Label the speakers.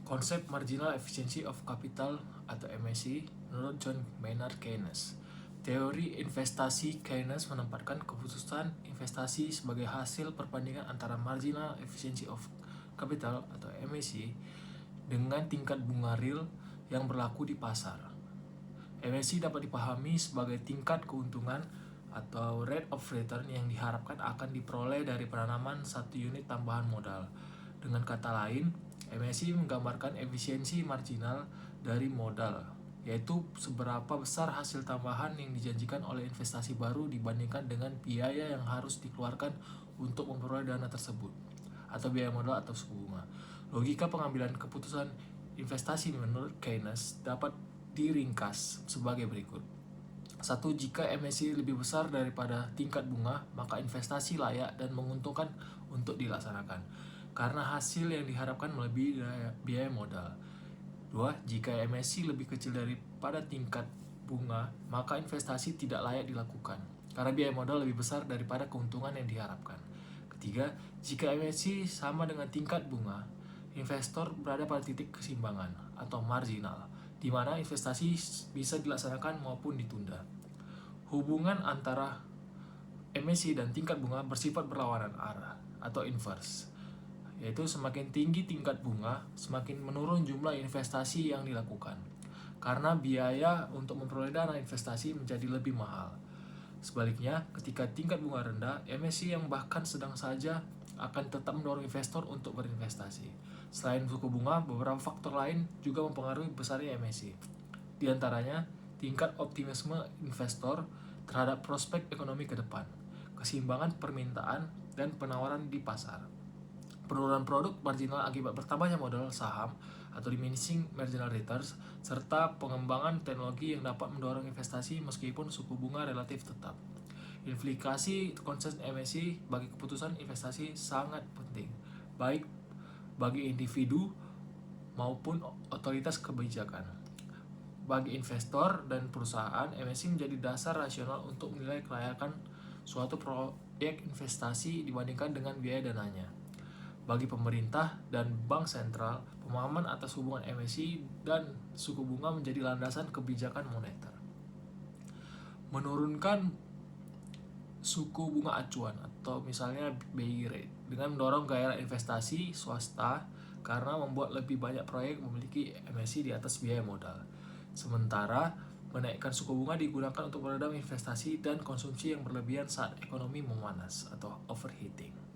Speaker 1: Konsep Marginal Efficiency of Capital atau MSC menurut John Maynard Keynes. Teori investasi Keynes menempatkan keputusan investasi sebagai hasil perbandingan antara Marginal Efficiency of Capital atau MSC dengan tingkat bunga real yang berlaku di pasar. MSC dapat dipahami sebagai tingkat keuntungan atau rate of return yang diharapkan akan diperoleh dari penanaman satu unit tambahan modal. Dengan kata lain, MSC menggambarkan efisiensi marginal dari modal, yaitu seberapa besar hasil tambahan yang dijanjikan oleh investasi baru dibandingkan dengan biaya yang harus dikeluarkan untuk memperoleh dana tersebut, atau biaya modal atau suku bunga. Logika pengambilan keputusan investasi menurut Keynes dapat diringkas sebagai berikut. 1. Jika MSC lebih besar daripada tingkat bunga, maka investasi layak dan menguntungkan untuk dilaksanakan, karena hasil yang diharapkan melebihi biaya modal. 2. Jika MSC lebih kecil daripada tingkat bunga, maka investasi tidak layak dilakukan, karena biaya modal lebih besar daripada keuntungan yang diharapkan. 3. Jika MSC sama dengan tingkat bunga, investor berada pada titik keseimbangan atau marginal, di mana investasi bisa dilaksanakan maupun ditunda. Hubungan antara MSC dan tingkat bunga bersifat berlawanan arah atau inverse, yaitu semakin tinggi tingkat bunga, semakin menurun jumlah investasi yang dilakukan, karena biaya untuk memperoleh dana investasi menjadi lebih mahal. Sebaliknya, ketika tingkat bunga rendah, MSC yang bahkan sedang saja akan tetap mendorong investor untuk berinvestasi. Selain suku bunga, beberapa faktor lain juga mempengaruhi besarnya MSC. Di antaranya, tingkat optimisme investor terhadap prospek ekonomi ke depan, keseimbangan permintaan dan penawaran di pasar, penurunan produk marginal akibat bertambahnya modal saham atau diminishing marginal returns, serta pengembangan teknologi yang dapat mendorong investasi meskipun suku bunga relatif tetap. Implikasi konsep MSC bagi keputusan investasi sangat penting, baik bagi individu maupun otoritas kebijakan. Bagi investor dan perusahaan, MSC menjadi dasar rasional untuk menilai kelayakan suatu proyek investasi dibandingkan dengan biaya dananya. Bagi pemerintah dan bank sentral, pemahaman atas hubungan MSC dan suku bunga menjadi landasan kebijakan moneter. Menurunkan suku bunga acuan atau misalnya BI rate dengan mendorong gairah investasi swasta karena membuat lebih banyak proyek memiliki MSC di atas biaya modal. Sementara menaikkan suku bunga digunakan untuk meredam investasi dan konsumsi yang berlebihan saat ekonomi memanas atau overheating.